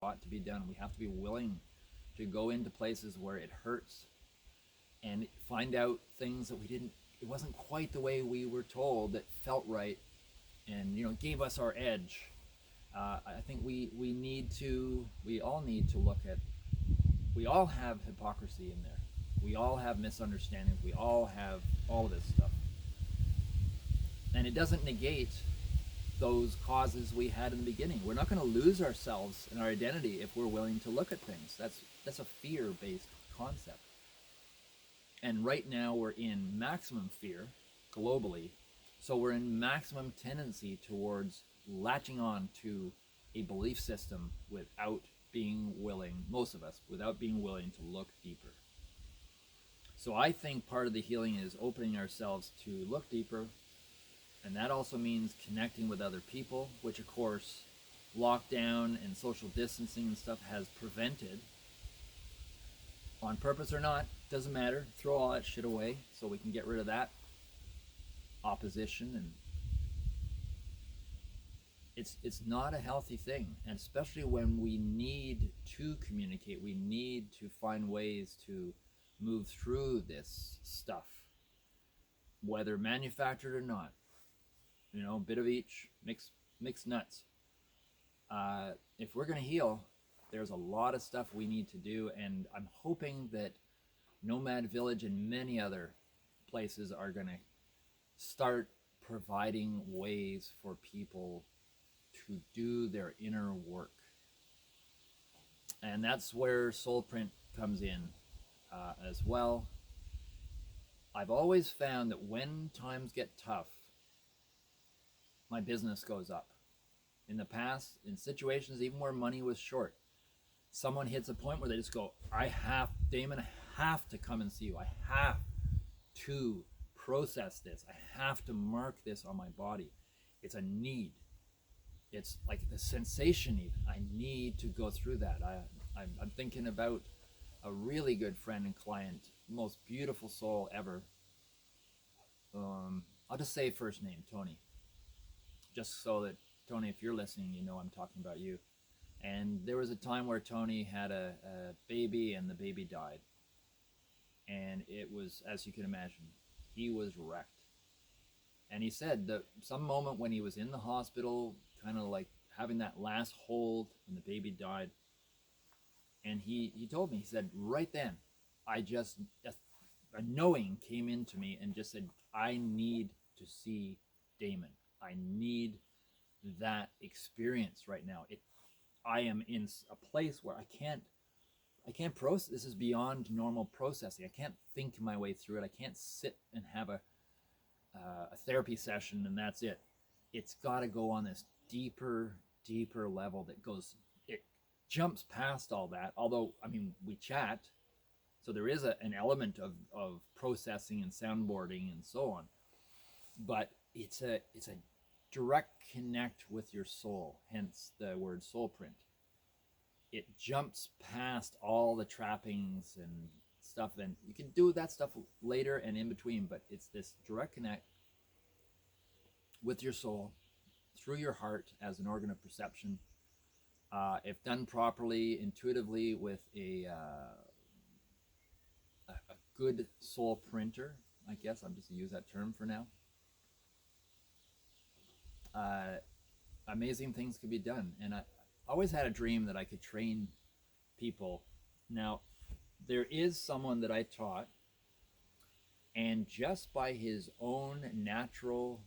ought to be done. We have to be willing to go into places where it hurts and find out things that we didn't, it wasn't quite the way we were told that felt right and, gave us our edge. I think we all need to look at, we all have hypocrisy in there. We all have misunderstandings. We all have all of this stuff. And it doesn't negate those causes we had in the beginning. We're not going to lose ourselves and our identity if we're willing to look at things. That's a fear-based concept. And right now we're in maximum fear globally. So we're in maximum tendency towards latching on to a belief system without being willing, most of us, without being willing to look deeper. So I think part of the healing is opening ourselves to look deeper. And that also means connecting with other people, which of course lockdown and social distancing and stuff has prevented. On purpose or not, doesn't matter. Throw all that shit away so we can get rid of that opposition. And it's not a healthy thing, and especially when we need to communicate, we need to find ways to move through this stuff, whether manufactured or not. A bit of each, mix nuts. If we're going to heal, there's a lot of stuff we need to do, and I'm hoping that Nomad Village and many other places are going to start providing ways for people to do their inner work. And that's where Soulprint comes in as well. I've always found that when times get tough, my business goes up. In the past, in situations even where money was short, someone hits a point where they just go, Damon, I have to come and see you. I have to process this. I have to mark this on my body. It's a need. It's like the sensation even. I need to go through that. I'm thinking about a really good friend and client, most beautiful soul ever. I'll just say first name, Tony. Just so that, Tony, if you're listening, I'm talking about you. And there was a time where Tony had a baby and the baby died. And it was, as you can imagine, he was wrecked. And he said that some moment when he was in the hospital, kind of like having that last hold when the baby died, and he told me, he said, right then, a knowing came into me and just said, I need to see Damon. I need that experience right now. I am in a place where I can't process. This is beyond normal processing. I can't think my way through it. I can't sit and have a therapy session and that's it. It's got to go on this deeper level that it jumps past all that. Although, we chat, so there is an element of processing and soundboarding and so on. But it's a direct connect with your soul, hence the word soul print. It jumps past all the trappings and stuff, and you can do that stuff later and in between, but it's this direct connect with your soul through your heart as an organ of perception. If done properly, intuitively, with a good soul printer, I guess I'm just going to use that term for now, amazing things could be done. And I always had a dream that I could train people. Now, there is someone that I taught, and just by his own natural,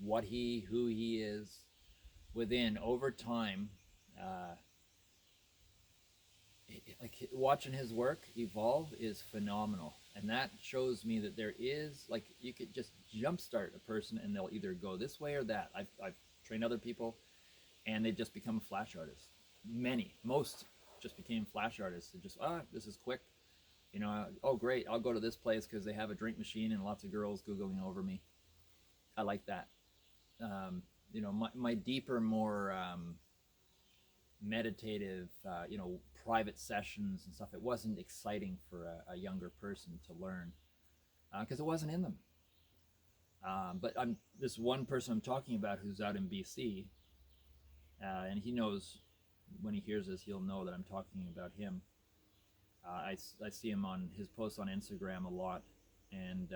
who he is within, over time, like watching his work evolve is phenomenal. And that shows me that there is, like, you could just jumpstart a person and they'll either go this way or that. I've trained other people and they just become flash artists. Most just became flash artists. They just, this is quick. Oh great, I'll go to this place because they have a drink machine and lots of girls Googling over me. I like that. My deeper, more meditative, private sessions and stuff, it wasn't exciting for a younger person to learn because it wasn't in them. But this one person I'm talking about who's out in BC, and he knows when he hears this, he'll know that I'm talking about him. I see him on his posts on Instagram a lot, and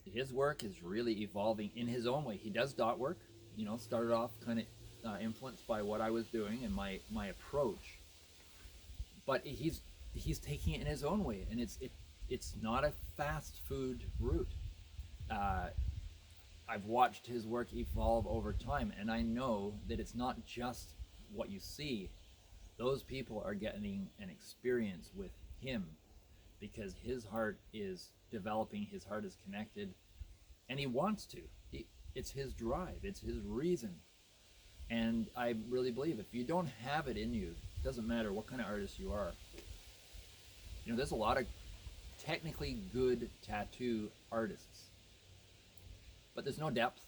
his work is really evolving in his own way. He does dot work, started off kind of influenced by what I was doing and my approach, but he's taking it in his own way, and it's not a fast food route. Uh, I've watched his work evolve over time, and I know that it's not just what you see. Those people are getting an experience with him because his heart is developing, his heart is connected, and he wants to. It's his drive, it's his reason. And I really believe if you don't have it in you, it doesn't matter what kind of artist you are. There's a lot of technically good tattoo artists, but there's no depth.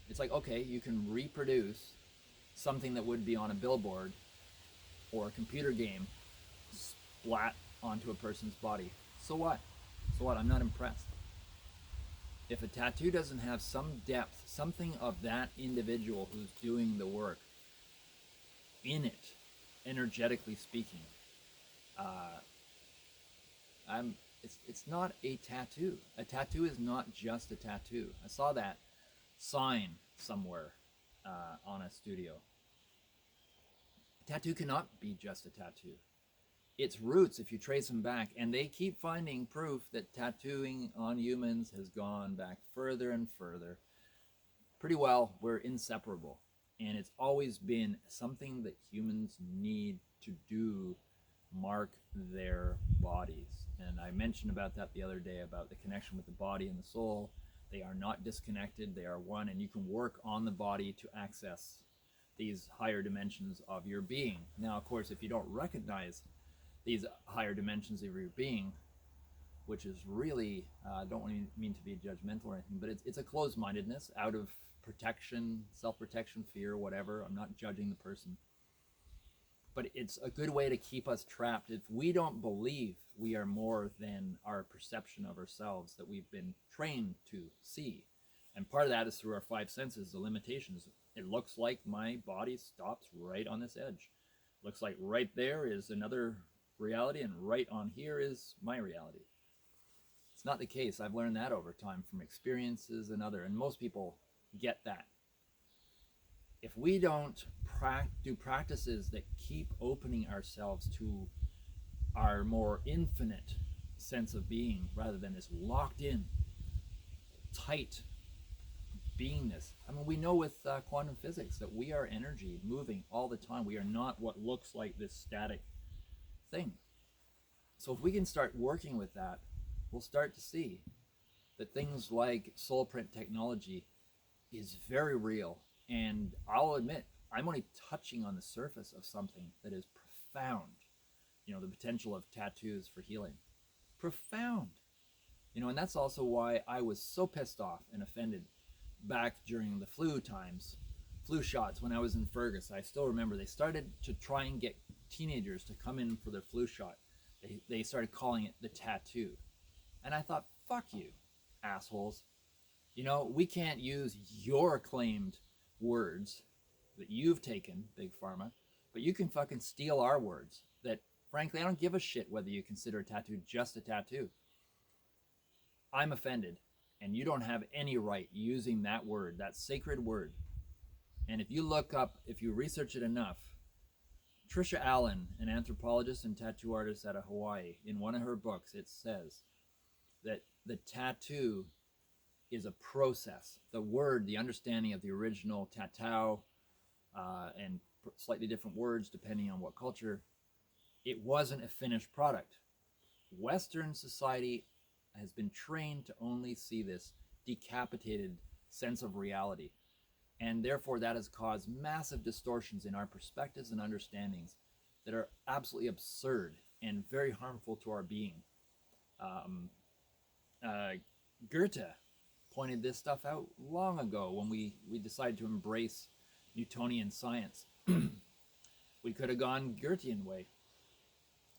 It's like, okay, you can reproduce something that would be on a billboard or a computer game splat onto a person's body. So what? I'm not impressed. If a tattoo doesn't have some depth, something of that individual who's doing the work in it, energetically speaking, it's not a tattoo. A tattoo is not just a tattoo. I saw that sign somewhere on a studio. A tattoo cannot be just a tattoo. Its roots, if you trace them back, and they keep finding proof that tattooing on humans has gone back further and further. Pretty well, we're inseparable. And it's always been something that humans need to do, mark their bodies. And I mentioned about that the other day, about the connection with the body and the soul. They are not disconnected, they are one, and you can work on the body to access these higher dimensions of your being. Now, of course, if you don't recognize these higher dimensions of your being, which is really, don't mean to be judgmental or anything, but it's a closed-mindedness out of protection, self-protection, fear, whatever. I'm not judging the person. But it's a good way to keep us trapped. If we don't believe we are more than our perception of ourselves that we've been trained to see. And part of that is through our five senses, the limitations. It looks like my body stops right on this edge. Looks like right there is another reality, and right on here is my reality. It's not the case. I've learned that over time from experiences and and most people get that. If we don't do practices that keep opening ourselves to our more infinite sense of being rather than this locked in, tight beingness. I mean, we know with quantum physics that we are energy moving all the time. We are not what looks like this static thing. So if we can start working with that, we'll start to see that things like soul print technology is very real. And I'll admit, I'm only touching on the surface of something that is profound. The potential of tattoos for healing. Profound. And that's also why I was so pissed off and offended back during the flu shots when I was in Fergus. I still remember they started to try and get teenagers to come in for their flu shot. They started calling it the tattoo. And I thought, fuck you, assholes. We can't use your claimed words that you've taken, Big Pharma, but you can fucking steal our words that, frankly, I don't give a shit whether you consider a tattoo just a tattoo. I'm offended, and you don't have any right using that word, that sacred word. And if you research it enough, Trisha Allen, an anthropologist and tattoo artist out of Hawaii, in one of her books, it says that the tattoo is a process. The word, the understanding of the original tatau, and slightly different words depending on what culture, it wasn't a finished product. Western society has been trained to only see this decapitated sense of reality. And therefore that has caused massive distortions in our perspectives and understandings that are absolutely absurd and very harmful to our being. Goethe pointed this stuff out long ago when we decided to embrace Newtonian science. We could have gone Goethean way,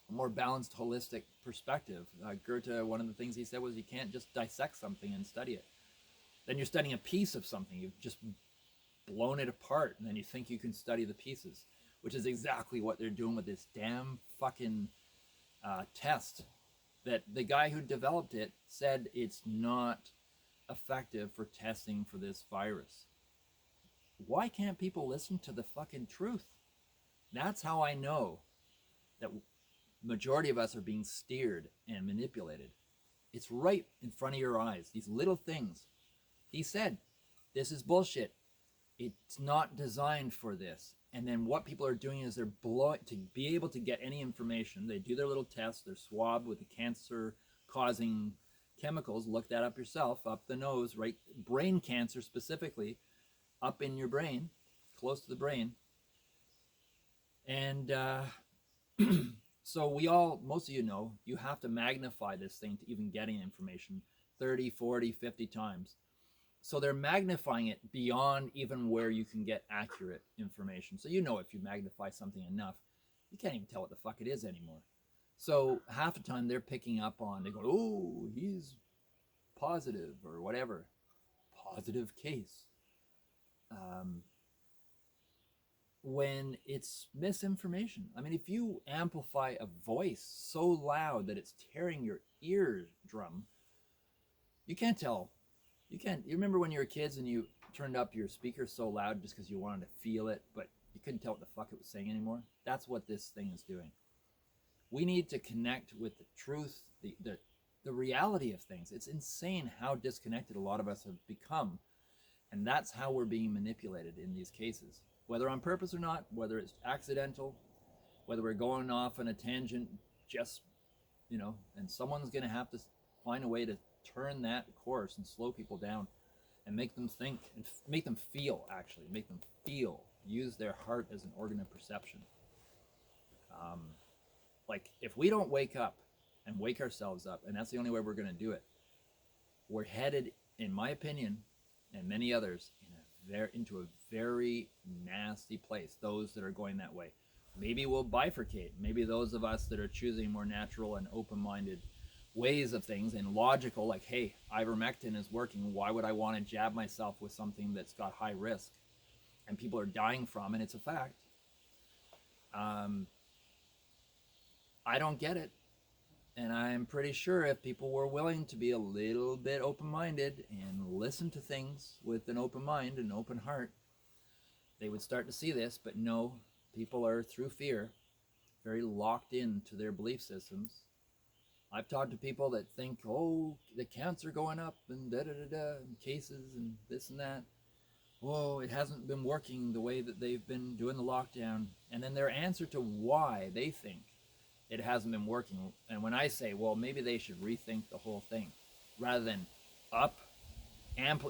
a more balanced, holistic perspective. Goethe, one of the things he said was you can't just dissect something and study it. Then you're studying a piece of something. You've just blown it apart, and then you think you can study the pieces, which is exactly what they're doing with this damn fucking test that the guy who developed it said it's not effective for testing for this virus. Why can't people listen to the fucking truth? That's how I know that majority of us are being steered and manipulated. It's right in front of your eyes, these little things. He said, this is bullshit. It's not designed for this. And then what people are doing is they're blowing, to be able to get any information, they do their little test, they're swabbed with the cancer-causing chemicals, look that up yourself, up the nose, right? Brain cancer specifically, up in your brain, close to the brain. And so we all, most of you know, you have to magnify this thing to even get any information 30, 40, 50 times. So they're magnifying it beyond even where you can get accurate information. So you know if you magnify something enough, you can't even tell what the fuck it is anymore. So half the time they're picking up on, they go, oh, he's positive or whatever. Positive case. When it's misinformation. I mean, if you amplify a voice so loud that it's tearing your eardrum, you can't tell. You remember when you were kids and you turned up your speaker so loud just because you wanted to feel it, but you couldn't tell what the fuck it was saying anymore? That's what this thing is doing. We need to connect with the truth, the reality of things. It's insane how disconnected a lot of us have become. And that's how we're being manipulated in these cases. Whether on purpose or not, whether it's accidental, whether we're going off on a tangent, just, and someone's going to have to find a way to turn that course and slow people down and make them think and make them feel, use their heart as an organ of perception. Like, if we don't wake up and wake ourselves up, and that's the only way we're going to do it, we're headed, in my opinion, and many others, into a very nasty place, those that are going that way. Maybe we'll bifurcate. Maybe those of us that are choosing more natural and open-minded ways of things and logical, like, hey, ivermectin is working. Why would I want to jab myself with something that's got high risk and people are dying from, and it's a fact? I don't get it. And I'm pretty sure if people were willing to be a little bit open-minded and listen to things with an open mind and open heart, they would start to see this. But no, people are, through fear, very locked into their belief systems. I've talked to people that think, oh, the counts are going up and da-da-da-da, and cases and this and that. Whoa, it hasn't been working the way that they've been doing the lockdown. And then their answer to why they think it hasn't been working. And when I say, well, maybe they should rethink the whole thing rather than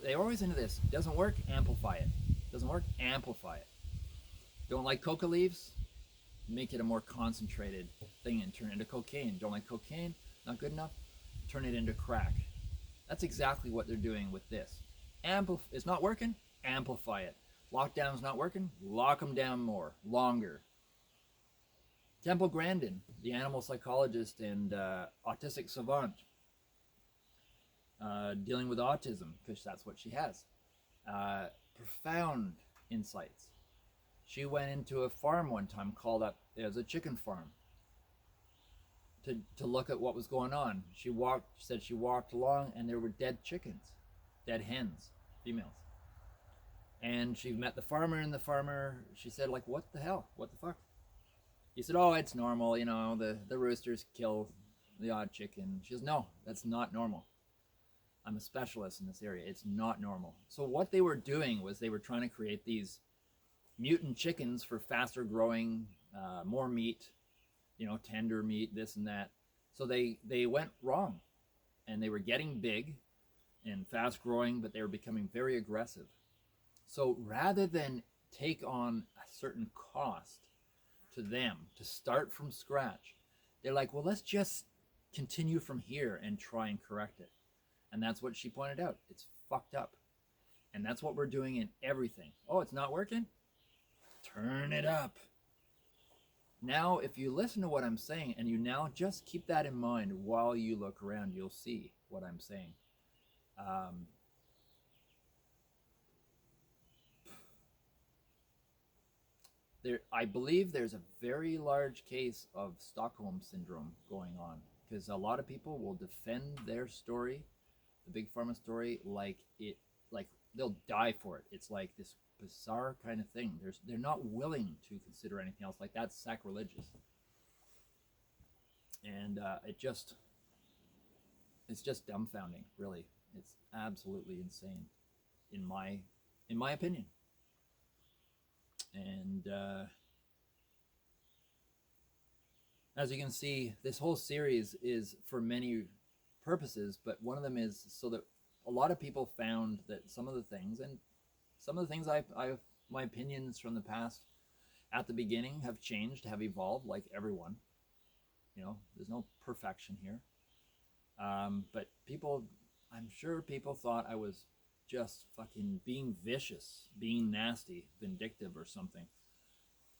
they're always into this. Doesn't work, amplify it. Doesn't work, amplify it. Don't like coca leaves? Make it a more concentrated thing and turn it into cocaine. Don't like cocaine? Not good enough? Turn it into crack. That's exactly what they're doing with this. It's not working? Amplify it. Lockdown's not working? Lock them down more, longer. Temple Grandin, the animal psychologist and autistic savant, dealing with autism, because that's what she has. Profound insights. She went into a farm one time called up, it was a chicken farm, to look at what was going on. She said she walked along and there were dead chickens, dead hens, females. And she met the farmer, and the farmer, she said, like, what the hell? What the fuck? He said, oh, it's normal, the roosters kill the odd chicken. She says, no, that's not normal. I'm a specialist in this area. It's not normal. So what they were doing was they were trying to create these mutant chickens for faster growing, more meat, tender meat, this and that. So they went wrong, and they were getting big and fast growing, but they were becoming very aggressive. So rather than take on a certain cost to them to start from scratch, they're like, well, let's just continue from here and try and correct it. And that's what she pointed out. It's fucked up. And that's what we're doing in everything. Oh, it's not working? Turn it up. Now, if you listen to what I'm saying, and you now just keep that in mind while you look around, you'll see what I'm saying. I believe there's a very large case of Stockholm Syndrome going on, because a lot of people will defend their story, the big pharma story, like they'll die for it. It's like this bizarre kind of thing. They're not willing to consider anything else. Like, that's sacrilegious, and it's just dumbfounding. Really, it's absolutely insane, in my opinion. And as you can see, this whole series is for many purposes, but one of them is so that a lot of people found that some of the things, and some of the things my opinions from the past at the beginning have changed, have evolved, like everyone. There's no perfection here. But people, I'm sure people thought I was just fucking being vicious, being nasty, vindictive, or something.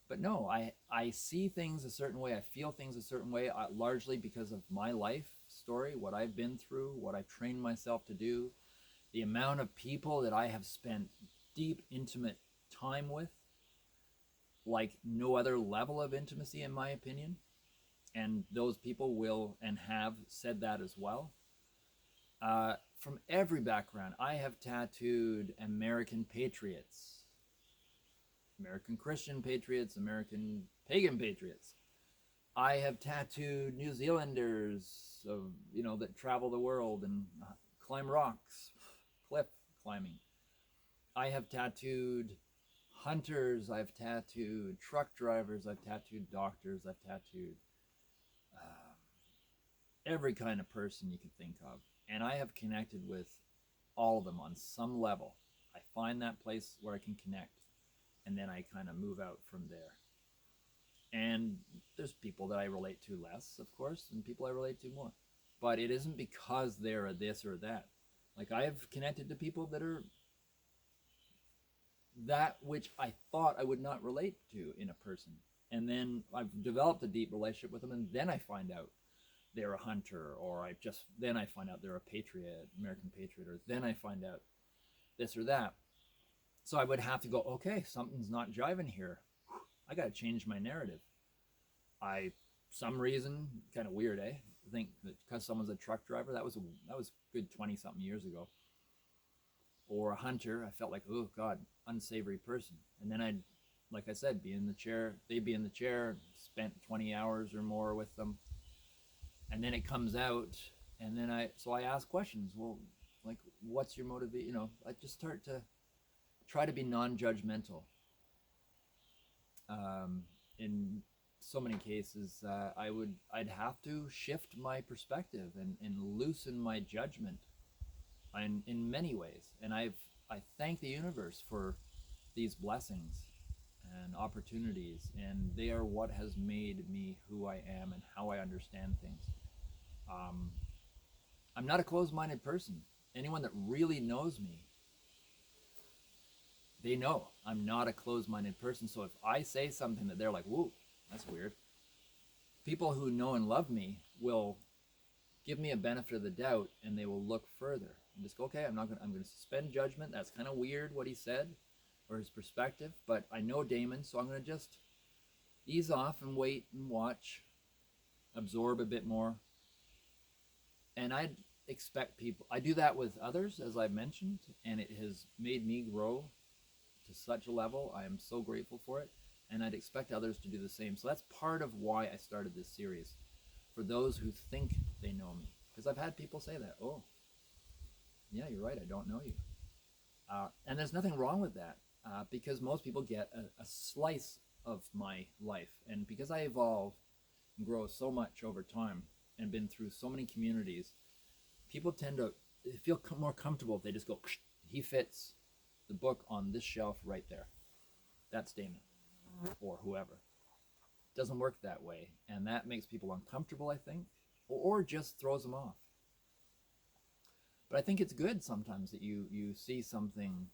But no, I see things a certain way. I feel things a certain way, largely because of my life story, what I've been through, what I've trained myself to do, the amount of people that I have spent deep, intimate time with, like no other level of intimacy, in my opinion. And those people will and have said that as well. From every background, I have tattooed American patriots, American Christian patriots, American pagan patriots. I have tattooed New Zealanders that travel the world and climb rocks, cliff climbing. I have tattooed hunters. I've tattooed truck drivers. I've tattooed doctors. I've tattooed every kind of person you could think of. And I have connected with all of them on some level. I find that place where I can connect, and then I kind of move out from there. And there's people that I relate to less, of course, and people I relate to more. But it isn't because they're a this or that. Like, I have connected to people that are that which I thought I would not relate to in a person. And then I've developed a deep relationship with them, and then I find out they're a hunter, or then I find out they're a patriot, American patriot, or then I find out this or that. So I would have to go, okay, something's not jiving here. I got to change my narrative. Some reason, kind of weird, eh? I think that because someone's a truck driver, that was good 20 something years ago. Or a hunter, I felt like, oh God, unsavory person. And then I'd, like I said, be in the chair. They'd be in the chair, spent 20 hours or more with them. And then it comes out, and then I ask questions. Well, like, what's your motivation? I just start to try to be non-judgmental. In so many cases, I'd have to shift my perspective and loosen my judgment in many ways. And I thank the universe for these blessings and opportunities, and they are what has made me who I am and how I understand things. I'm not a closed-minded person. Anyone that really knows me, they know I'm not a closed-minded person. So if I say something that they're like, whoa, that's weird, people who know and love me will give me a benefit of the doubt, and they will look further and just go, okay, I'm going to suspend judgment. That's kind of weird what he said or his perspective, but I know Damon, so I'm going to just ease off and wait and watch, absorb a bit more. And I'd expect people, I do that with others, as I've mentioned, and it has made me grow to such a level. I am so grateful for it, and I'd expect others to do the same. So that's part of why I started this series, for those who think they know me. Because I've had people say that, oh, yeah, you're right, I don't know you. And there's nothing wrong with that, because most people get a slice of my life. And because I evolve and grow so much over time and been through so many communities, people tend to feel more comfortable if they just go, he fits the book on this shelf right there. That's Damon or whoever. It doesn't work that way, and that makes people uncomfortable, I think, or just throws them off. But I think it's good sometimes that you see something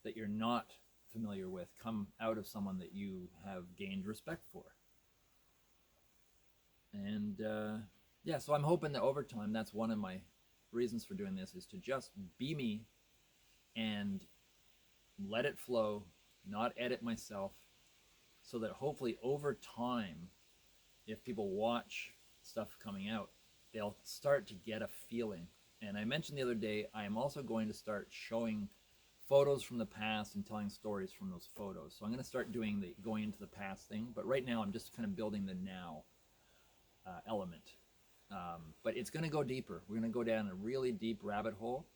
that you're not familiar with come out of someone that you have gained respect for. And yeah, so I'm hoping that over time, that's one of my reasons for doing this, is to just be me and let it flow, not edit myself, so that hopefully over time, if people watch stuff coming out, they'll start to get a feeling. And I mentioned the other day, I am also going to start showing photos from the past and telling stories from those photos. So I'm going to start doing the going into the past thing, but right now I'm just kind of building the now element. But it's going to go deeper. We're going to go down a really deep rabbit hole,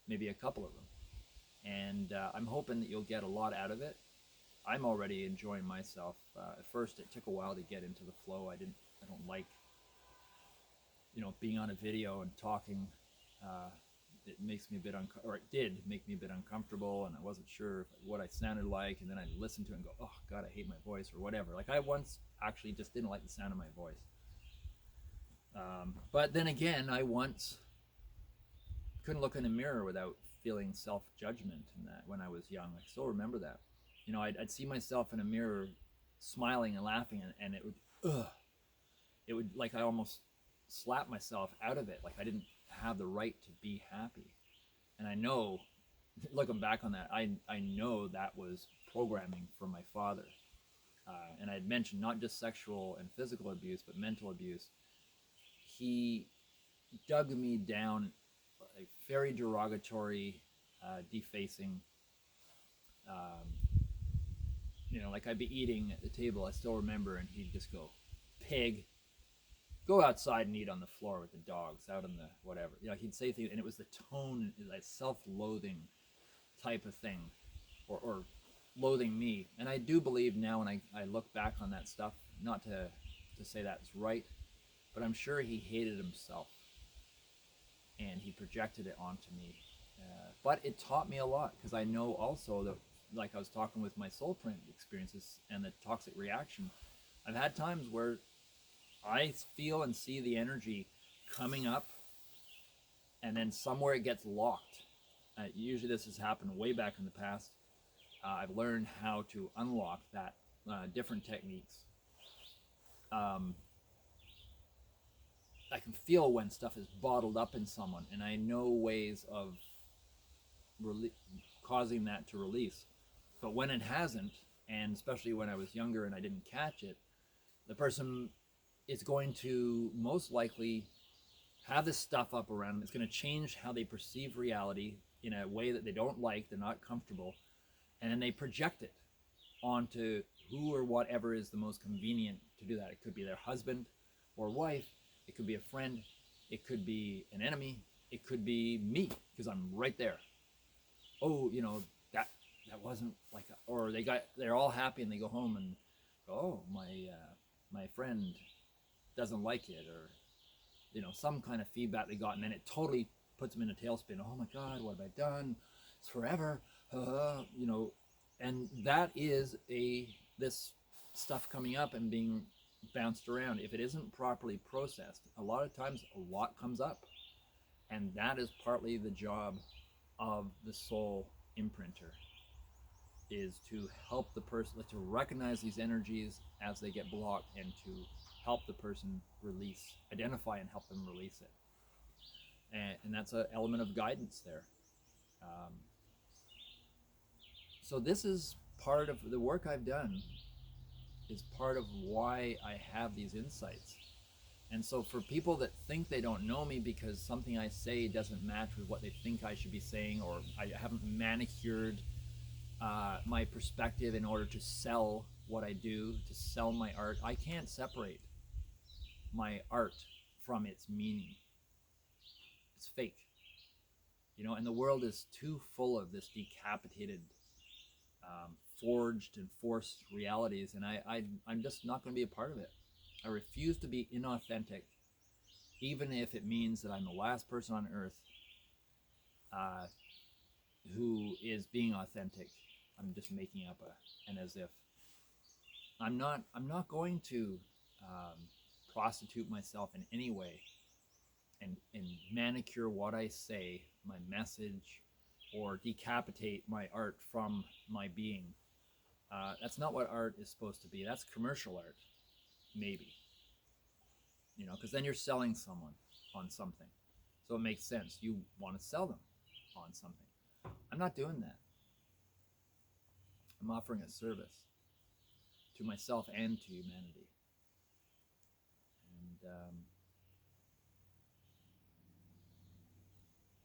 maybe a couple of them. And I'm hoping that you'll get a lot out of it. I'm already enjoying myself. At first, it took a while to get into the flow. I don't like, being on a video and talking. It makes me a bit or it did make me a bit uncomfortable, and I wasn't sure what I sounded like. And then I listened to it and go, "Oh God, I hate my voice," or whatever. Like I once actually just didn't like the sound of my voice. But then again, I once couldn't look in a mirror without feeling self-judgment in that when I was young. I still remember that. I'd see myself in a mirror smiling and laughing, and it would like I almost slap myself out of it. Like I didn't have the right to be happy. And I know, looking back on that, I know that was programming from my father. And I had mentioned not just sexual and physical abuse, but mental abuse. He dug me down a very derogatory, defacing. Like I'd be eating at the table, I still remember, and he'd just go, "Pig, go outside and eat on the floor with the dogs, out in the whatever." He'd say things, and it was the tone, that self-loathing type of thing, or loathing me. And I do believe now, when I look back on that stuff, not to say that's right, but I'm sure he hated himself, and he projected it onto me. But it taught me a lot, because I know also that, like I was talking with my soul print experiences and the toxic reaction, I've had times where I feel and see the energy coming up, and then somewhere it gets locked. Usually this has happened way back in the past. I've learned how to unlock that, different techniques. I can feel when stuff is bottled up in someone, and I know ways of causing that to release. But when it hasn't, and especially when I was younger and I didn't catch it, the person is going to most likely have this stuff up around them. It's going to change how they perceive reality in a way that they don't like, they're not comfortable, and then they project it onto who or whatever is the most convenient to do that. It could be their husband or wife, it could be a friend, it could be an enemy, it could be me, because I'm right there. Oh, that wasn't like, or they're all happy and they go home and go, "Oh, my friend doesn't like it," or some kind of feedback they got, and then it totally puts them in a tailspin. "Oh my God, what have I done? It's forever," and that is this stuff coming up and being bounced around. If it isn't properly processed, a lot of times a lot comes up, and that is partly the job of the soul imprinter, is to help the person, to recognize these energies as they get blocked, and to help the person identify and help them release it. And that's an element of guidance there. So this is part of the work I've done, is part of why I have these insights. And so for people that think they don't know me because something I say doesn't match with what they think I should be saying, or I haven't manicured my perspective in order to sell what I do, to sell my art, I can't separate my art from its meaning. It's fake. And the world is too full of this decapitated, forged and forced realities, and I'm just not going to be a part of it. I refuse to be inauthentic, even if it means that I'm the last person on earth who is being authentic. I'm just making up an as if. I'm not going to prostitute myself in any way and manicure what I say, my message, or decapitate my art from my being. That's not what art is supposed to be. That's commercial art, maybe. Because then you're selling someone on something. So it makes sense. You want to sell them on something. I'm not doing that. I'm offering a service. to myself and to humanity. And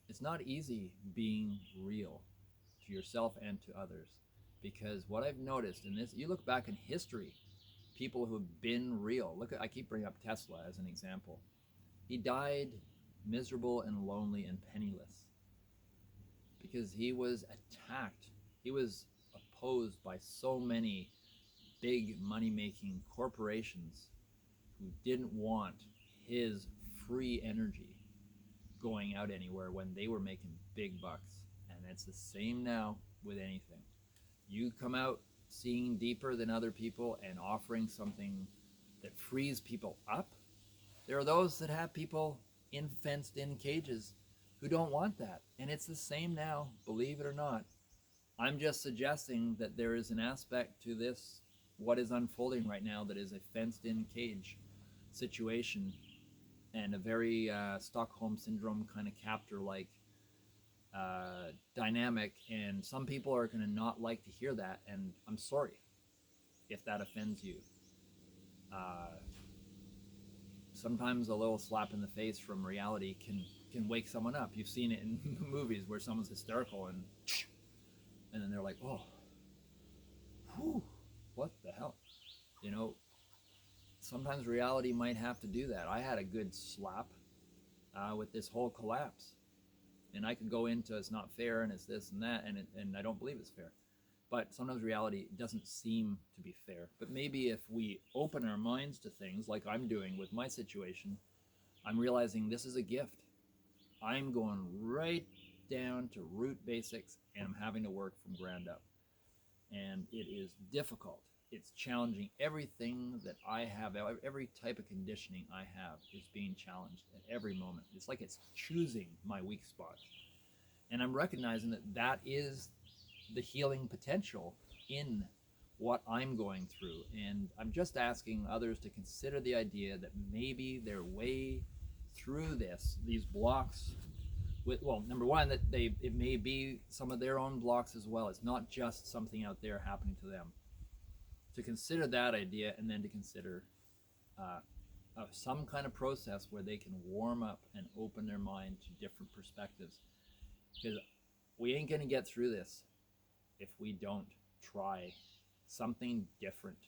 it's not easy being real to yourself and to others, because what I've noticed in this, you look back in history, people who've been real. Look at, I keep bringing up Tesla as an example. He died miserable and lonely and penniless because he was attacked. He was opposed by so many big money-making corporations who didn't want his free energy going out anywhere when they were making big bucks. And it's the same now with anything. You come out seeing deeper than other people and offering something that frees people up. There are those that have people fenced in cages who don't want that. And it's the same now, believe it or not. I'm just suggesting that there is an aspect to this, what is unfolding right now, that is a fenced in cage situation, and a very Stockholm Syndrome kind of captor-like dynamic. And some people are going to not like to hear that, and I'm sorry if that offends you. Sometimes a little slap in the face from reality can wake someone up. You've seen it in movies where someone's hysterical and then they're like, oh, whew, what the hell? You know, sometimes reality might have to do that. I had a good slap with this whole collapse. And I could go into it's not fair and it's this and that, and I don't believe it's fair. But sometimes reality doesn't seem to be fair. But maybe if we open our minds to things like I'm doing with my situation, I'm realizing this is a gift. I'm going right down to root basics, and I'm having to work from ground up. And it is difficult. It's challenging. Everything that I have, every type of conditioning I have is being challenged at every moment. It's like it's choosing my weak spots. And I'm recognizing that that is the healing potential in what I'm going through. And I'm just asking others to consider the idea that maybe their way through these blocks, well, number one, that it may be some of their own blocks as well. It's not just something out there happening to them. To consider that idea, and then to consider some kind of process where they can warm up and open their mind to different perspectives. Because we ain't going to get through this if we don't try something different.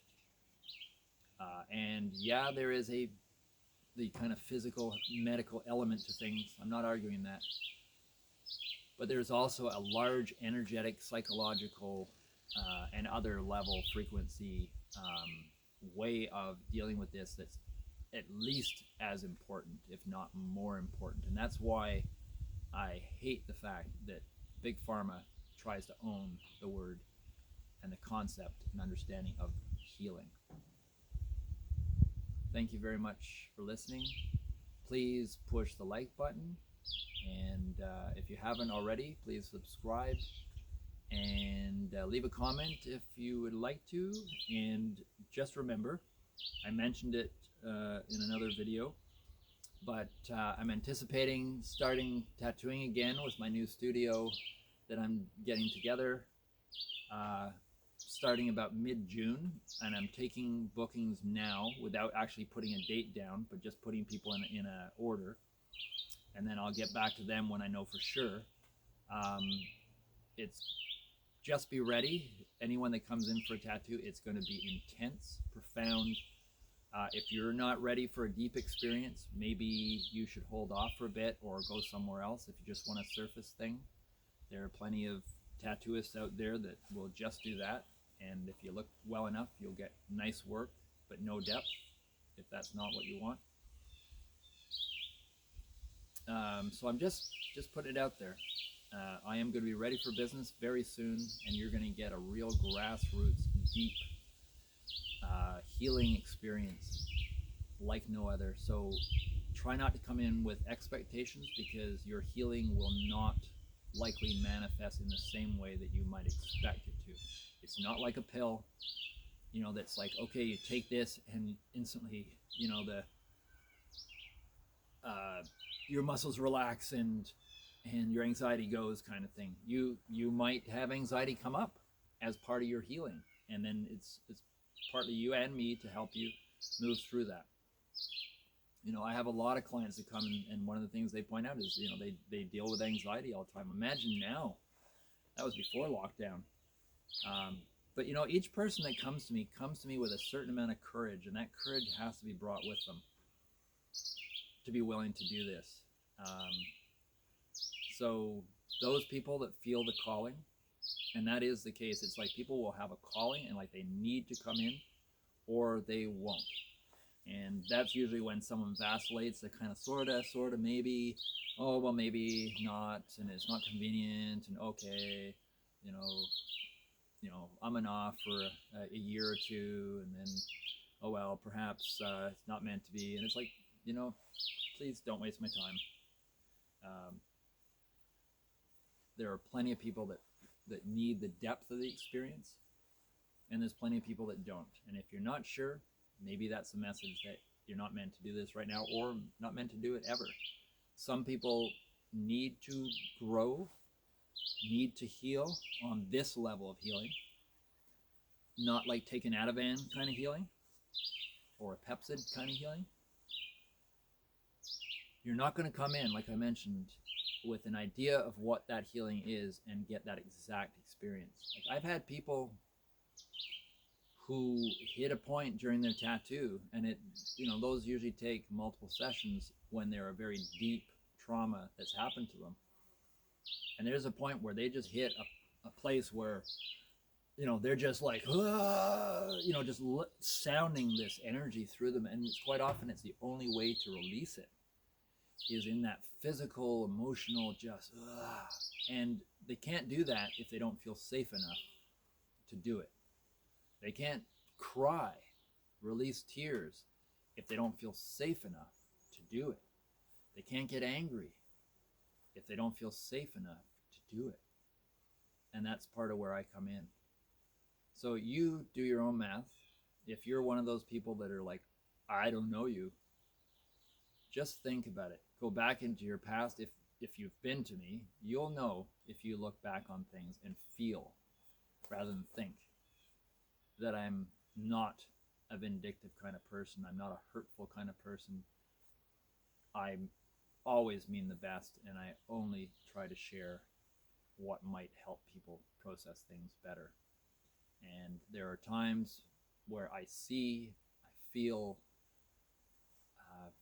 And yeah, there is the kind of physical, medical element to things. I'm not arguing that. But there's also a large energetic, psychological, and other level frequency way of dealing with this that's at least as important, if not more important. And that's why I hate the fact that Big Pharma tries to own the word and the concept and understanding of healing. Thank you very much for listening. Please push the like button, and if you haven't already, please subscribe and leave a comment if you would like to. And just remember, I mentioned it in another video, but I'm anticipating starting tattooing again with my new studio that I'm getting together starting about mid-June, and I'm taking bookings now without actually putting a date down, but just putting people in a order, and then I'll get back to them when I know for sure. It's just be ready. Anyone that comes in for a tattoo, it's going to be intense, profound. If you're not ready for a deep experience, maybe you should hold off for a bit or go somewhere else. If you just want a surface thing, there are plenty of tattooists out there that will just do that. And if you look well enough, you'll get nice work, but no depth, if that's not what you want. So I'm just putting it out there. I am going to be ready for business very soon, and you're going to get a real grassroots, deep healing experience like no other. So try not to come in with expectations, because your healing will not likely manifest in the same way that you might expect it to. It's not like a pill, that's like, okay, you take this and instantly, your muscles relax and your anxiety goes, kind of thing. You might have anxiety come up as part of your healing, and then it's partly you and me to help you move through that. I have a lot of clients that come and one of the things they point out is, they deal with anxiety all the time. Imagine now, that was before lockdown. But each person that comes to me with a certain amount of courage, and that courage has to be brought with them to be willing to do this. So those people that feel the calling, and that is the case, it's like people will have a calling and like they need to come in or they won't. And that's usually when someone vacillates, they kind of sort of maybe, oh well, maybe not, and it's not convenient, and okay, I'm an off for a year or two, and then, oh well, perhaps it's not meant to be, and it's like, please don't waste my time. There are plenty of people that need the depth of the experience, and there's plenty of people that don't. And if you're not sure, maybe that's a message that you're not meant to do this right now, or not meant to do it ever. Some people need to grow, need to heal on this level of healing, not like take an Ativan kind of healing or a Pepsid kind of healing. You're not going to come in, like I mentioned, with an idea of what that healing is and get that exact experience. Like I've had people who hit a point during their tattoo, and those usually take multiple sessions when they're a very deep trauma that's happened to them. And there's a point where they just hit a place where, they're just like, just sounding this energy through them. And it's quite often it's the only way to release it is in that physical, emotional, just, and they can't do that if they don't feel safe enough to do it. They can't cry, release tears if they don't feel safe enough to do it. They can't get angry if they don't feel safe enough to do it. And that's part of where I come in. So you do your own math. If you're one of those people that are like, I don't know you, just think about it. Go back into your past. If you've been to me, you'll know if you look back on things and feel rather than think that I'm not a vindictive kind of person. I'm not a hurtful kind of person. I always mean the best, and I only try to share what might help people process things better. And there are times where I feel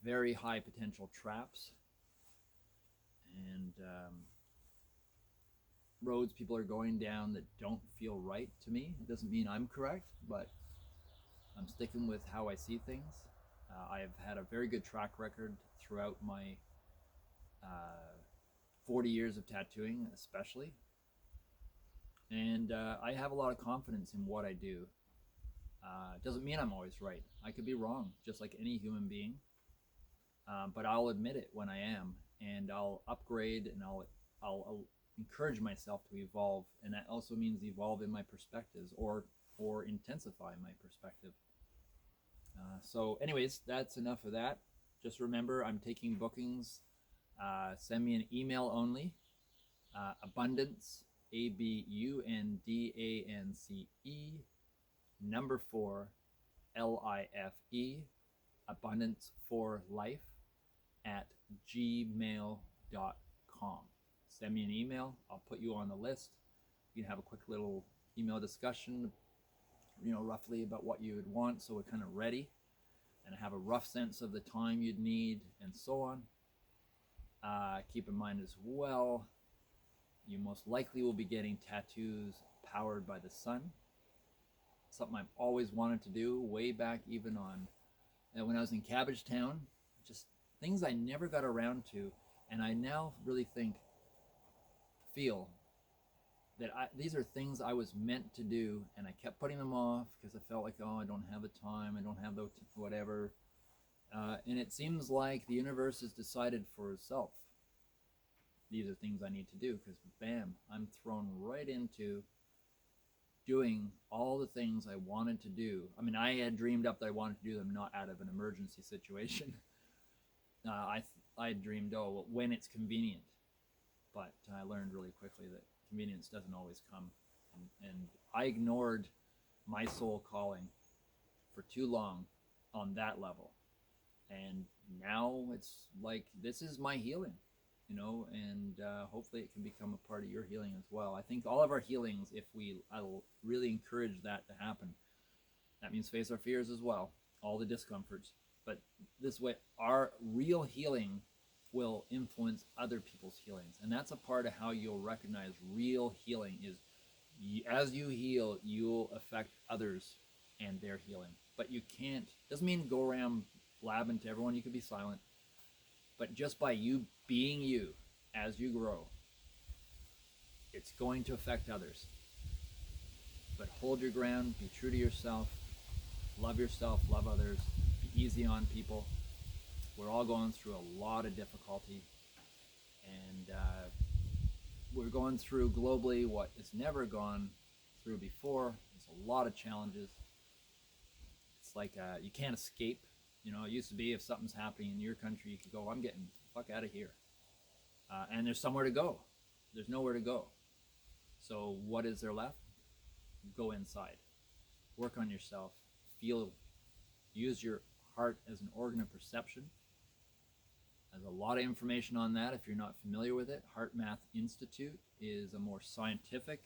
very high potential traps and roads people are going down that don't feel right to me. It doesn't mean I'm correct, but I'm sticking with how I see things. I've had a very good track record throughout my 40 years of tattooing, especially. And I have a lot of confidence in what I do. Doesn't mean I'm always right. I could be wrong, just like any human being. But I'll admit it when I am, and I'll upgrade, and I'll encourage myself to evolve, and that also means evolve in my perspectives or intensify my perspective. So anyways, that's enough of that. Just remember, I'm taking bookings. Send me an email only. Abundance, ABUNDANCE, number 4, LIFE, abundance for life at gmail.com. Send me an email. I'll put you on the list. You can have a quick little email discussion, roughly about what you would want, so we're kind of ready and have a rough sense of the time you'd need and so on. Keep in mind as well, you most likely will be getting tattoos powered by the sun. Something I've always wanted to do way back even on when I was in Cabbagetown. Just things I never got around to, and I now really feel that these are things I was meant to do, and I kept putting them off because I felt like, I don't have the time, I don't have the whatever. And it seems like the universe has decided for itself, these are things I need to do, because bam, I'm thrown right into doing all the things I wanted to do. I mean, I had dreamed up that I wanted to do them not out of an emergency situation. I dreamed, when it's convenient. But I learned really quickly that convenience doesn't always come. And I ignored my soul calling for too long on that level. And now it's like, this is my healing, and hopefully it can become a part of your healing as well. I think all of our healings, if I'll really encourage that to happen. That means face our fears as well, all the discomforts. But this way, our real healing will influence other people's healings. And that's a part of how you'll recognize real healing is, as you heal, you'll affect others and their healing. But you can't, doesn't mean go around blabbing to everyone. You could be silent. But just by you being you as you grow, it's going to affect others. But hold your ground, be true to yourself, love others, be easy on people. We're all going through a lot of difficulty, and we're going through globally what is never gone through before. There's a lot of challenges. It's like you can't escape. It used to be if something's happening in your country, you could go, I'm getting the fuck out of here. And there's somewhere to go. There's nowhere to go. So what is there left? Go inside. Work on yourself. Feel. Use your heart as an organ of perception. There's a lot of information on that if you're not familiar with it. Heart Math Institute is a more scientific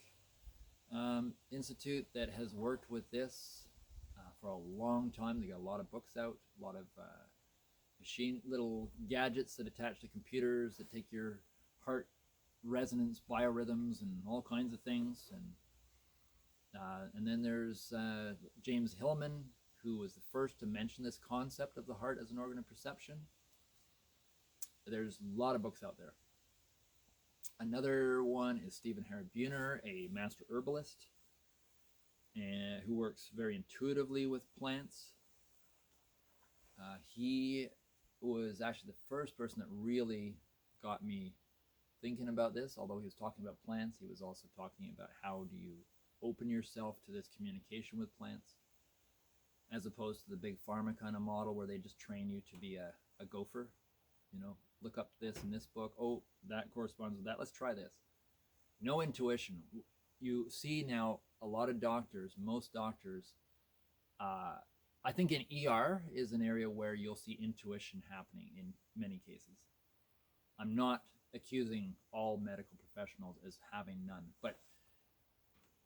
institute that has worked with this for a long time. They got a lot of books out, a lot of little gadgets that attach to computers that take your heart resonance, biorhythms, and all kinds of things. And then there's James Hillman, who was the first to mention this concept of the heart as an organ of perception. There's a lot of books out there. Another one is Stephen Harabuner, a master herbalist, and who works very intuitively with plants. He was actually the first person that really got me thinking about this. Although he was talking about plants, he was also talking about how do you open yourself to this communication with plants, as opposed to the big pharma kind of model where they just train you to be a gopher. Look up this in this book. Oh, that corresponds with that. Let's try this. No intuition. You see now a lot of doctors, most doctors, I think in ER is an area where you'll see intuition happening in many cases. I'm not accusing all medical professionals as having none, but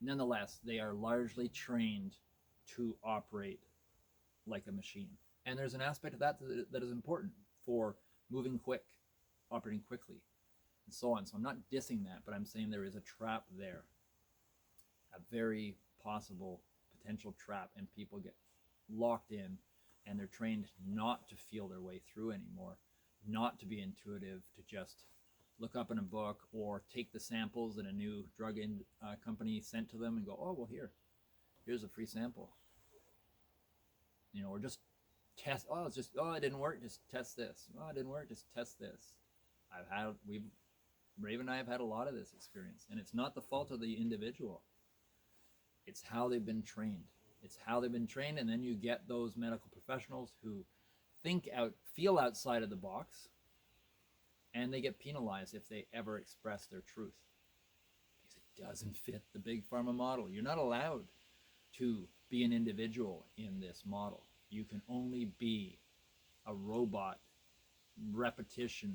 nonetheless, they are largely trained to operate like a machine. And there's an aspect of that that is important for moving quick, operating quickly, and so on. So I'm not dissing that, but I'm saying there is a trap there, a very possible potential trap, and people get locked in, and they're trained not to feel their way through anymore, not to be intuitive, to just look up in a book or take the samples that a new drug company sent to them and go, oh, well, here's a free sample. Or just test, it didn't work, just test this. Oh, it didn't work, just test this. Raven and I have had a lot of this experience, and it's not the fault of the individual. It's how they've been trained. And then you get those medical professionals who feel outside of the box, and they get penalized if they ever express their truth, because it doesn't fit the big pharma model. You're not allowed to be an individual in this model. You can only be a robot repetition